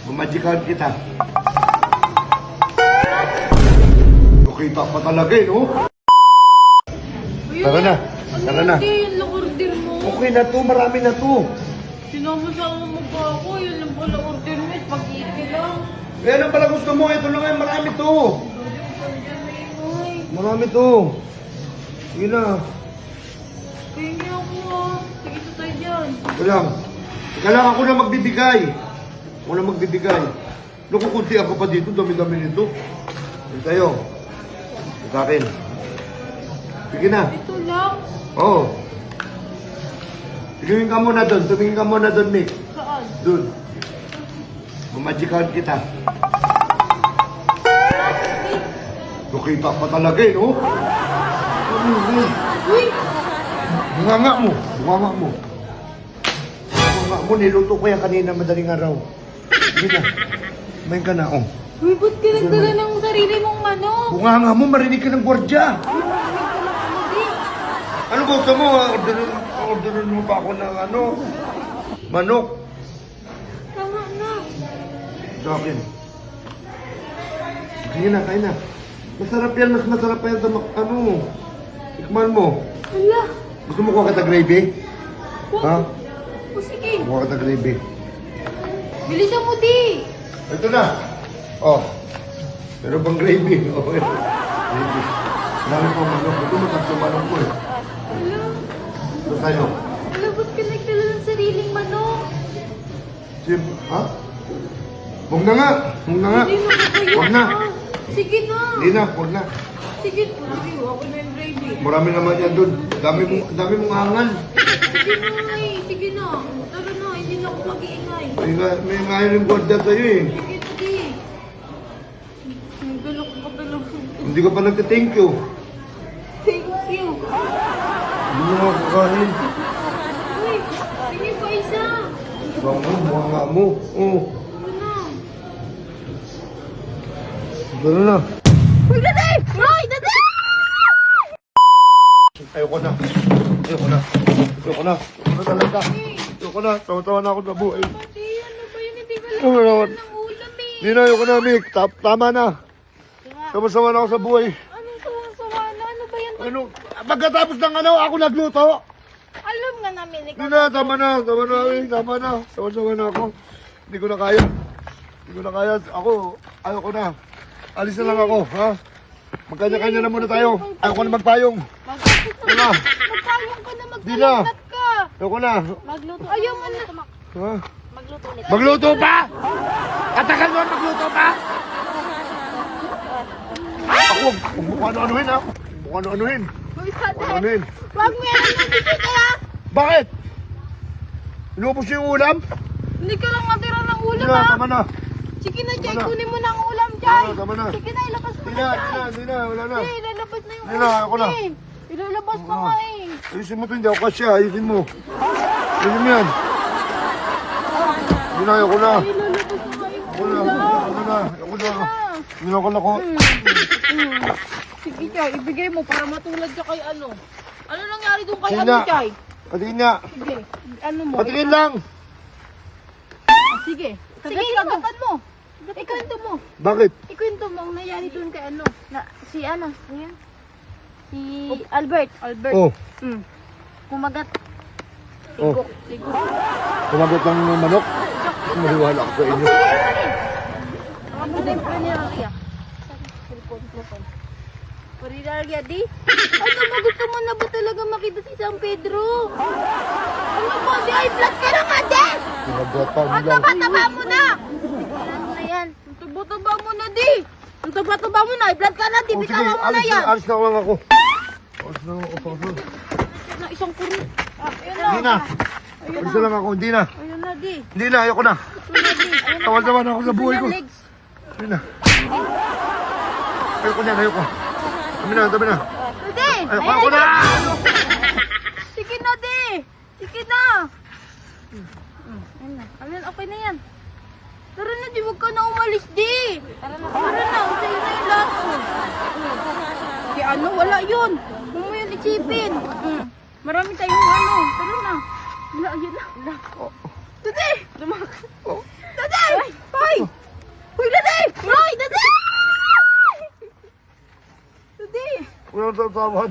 Mamadjikan kita. Nakita pa talaga eh, no? Tara na. Tara na. Hindi, yun lang order mo. Okay na to, marami na to. Sinama-sama mo pa ako. Yun lang pala order mo. Spaghetti lang. Eh, ano pala gusto mo? Ito lang ngayon, marami to. Ay, Marami to. Sige na. kaya ako ah. Sige, tayo dyan. Ito lang. Teka lang, ako na magbibigay. Ako na magbibigay. Naku, kunti ako pa dito. Dami-dami nito. Ito tayo. Ito sa akin. Sige na. Ito lang. Oo. Tumingin ka muna doon. Tumingin ka muna doon, Mick. Saan? Doon. Mamadjikan kita. Nakita pa talaga eh, no? Uy! Bunganga mo. Bunganga mo. Bunganga mo. Niluto ko yan kanina madaling araw. Sige na. Kumain ka na, oh. Uy, ba't ka nagdala ng sarili mong manok? Bunganga mo. Marinig ka ng gwardya. Ano gusto mo? Orderin mo pa ako ng ano? Manok. Tama na. Sa akin. Sige na, kain na. Masarap yan, mas masarap yan sa ano. Tikman mo. Hala. Gusto mo kuha kita gravy? Ha? O sige. Kuha kita gravy. Bilisan mo, di. Ito na. Oh. Pero bang gravy? Oh, gravy. Marami pang manok. Ito matatlo manok ko eh. Hala. Ito tayo. Hala, ba't ka nagdala ng sariling manok? Sim, ha? Huwag na nga. Huwag na nga. Hindi na kayo. Huwag na. Sige na. Hindi na, huwag na. Sige, sige. Ako na yung gravy. Marami naman yan doon. Dami mong hangal. Sige na, eh. Sige na. Tara na, hindi na ako mag-iingay. May ngayon yung gwardiya sa'yo eh. Sige, sige. Ang galak ka talaga. Hindi ka pa nagka-thank you. Thank you. Hindi mo makakain. Uy, sige pa isa. Bango, mga mo. Oh. Ano na? Tara na. Uy, dati! Roy, dati! Ayoko na. Ayoko na. Ayoko na. Ano talaga? Ayoko na. Tawa-tawa na ako sa buhay. Pati, ano ba yun? Hindi ka lang Ano naman? ng ulam eh. Hindi na, ayoko na, Mick. Tama na. Sama-sama na ako sa buhay. Anong sawa na? Ano ba yan? Ano? Pagkatapos ng ano, ako nagluto. Alam nga namin, ikaw. Hindi na, tama na. Tama na, eh. Tama na. Sama-sama na ako. Hindi ko na kaya. Hindi ko na kaya. Ako, ayoko na. Alis na lang ako, ha? Magkanya-kanya na muna tayo. Ayoko na magpayong. Wala. Magpayong ka na, Di na. magpalangat ka. Ayoko na. Magluto. Ayaw mo na. Ha? Magluto ulit. Magluto pa? Katagal mo magluto pa? Ako, kung mukha ano-anuhin ha? Mukha ano-anuhin. Uy, Mukha pati. ano-anuhin. Huwag mo yan ang bisita ha. Bakit? Inubos niyo yung ulam? Hindi ka lang natira ng Hindi ulam na, ha. tama na. Sige na, Jay. Tama na. Kunin mo na ang ulam, Jay. Tama na. Sige na, ilabas mo Hindi na, na, Jay. hindi na, wala na. Eh, ilalabas na yung Hindi na, ako na. eh. Ilalabas pa Oo. nga eh. Ayusin mo ito, hindi ako kasya. Ayusin mo. Ayusin mo yan. Hindi na, ayoko na. Ilalabas na nga yung Ayoko na, ulam. ayoko na. Ayoko na. Hindi na ako na ko. Sige, Jay. Ibigay mo para matulad ka kay ano. Ano nangyari doon kay Sige ano, na. Jay? Patingin nga. Sige. Ano mo? Patingin lang. Sige. Sige, kagatan mo. Ikwento mo. Bakit? Ikwento mo ang nangyari doon kay ano. Si ano? Ayan. Si Albert. Albert. Oh, Kumagat. oh. Sigok. Sigok. Kumagot ng manok. Maliwala ako sa inyo. Ang buday pa niya, Ria. Cellphone. Parilaria, di? Ano ba gusto mo na ba talaga makita si San Pedro? Ano ba? Di ay flat ka na nga, di! Pinagatan Ang lang. taba-taba mo na! Ano na yan? Ang taba-taba mo na, di! Ang taba-taba mo na, i-flat ka na, di! Oh, sige, Bitawan mo na yan! alis na lang ako. Alis na ako. Na isang kuro. Ayun na. Hindi na. Ayun Alis na. na lang ako. Hindi na. Ayun na, di. Hindi na. Ayoko na. Ayun na, di. Ayun na. Tawal-tawal na ako sa buhay ko. Ayun na, legs. Hindi na. Ayoko na. Ayoko. Dami na. Dami na. Di! Ayoko na. Sige na, di! Sige na! Ayun na. Ayun, okay na yan. Tara na, di. Huwag ka na umalis, di! Tara na. Sa'yo na yung lahat. Si ano, wala yun. Huwag mo yun isipin. Marami tayong ano. Tara na. Wala, yun na. Dati! Dati! Hoy! Walang sausawan.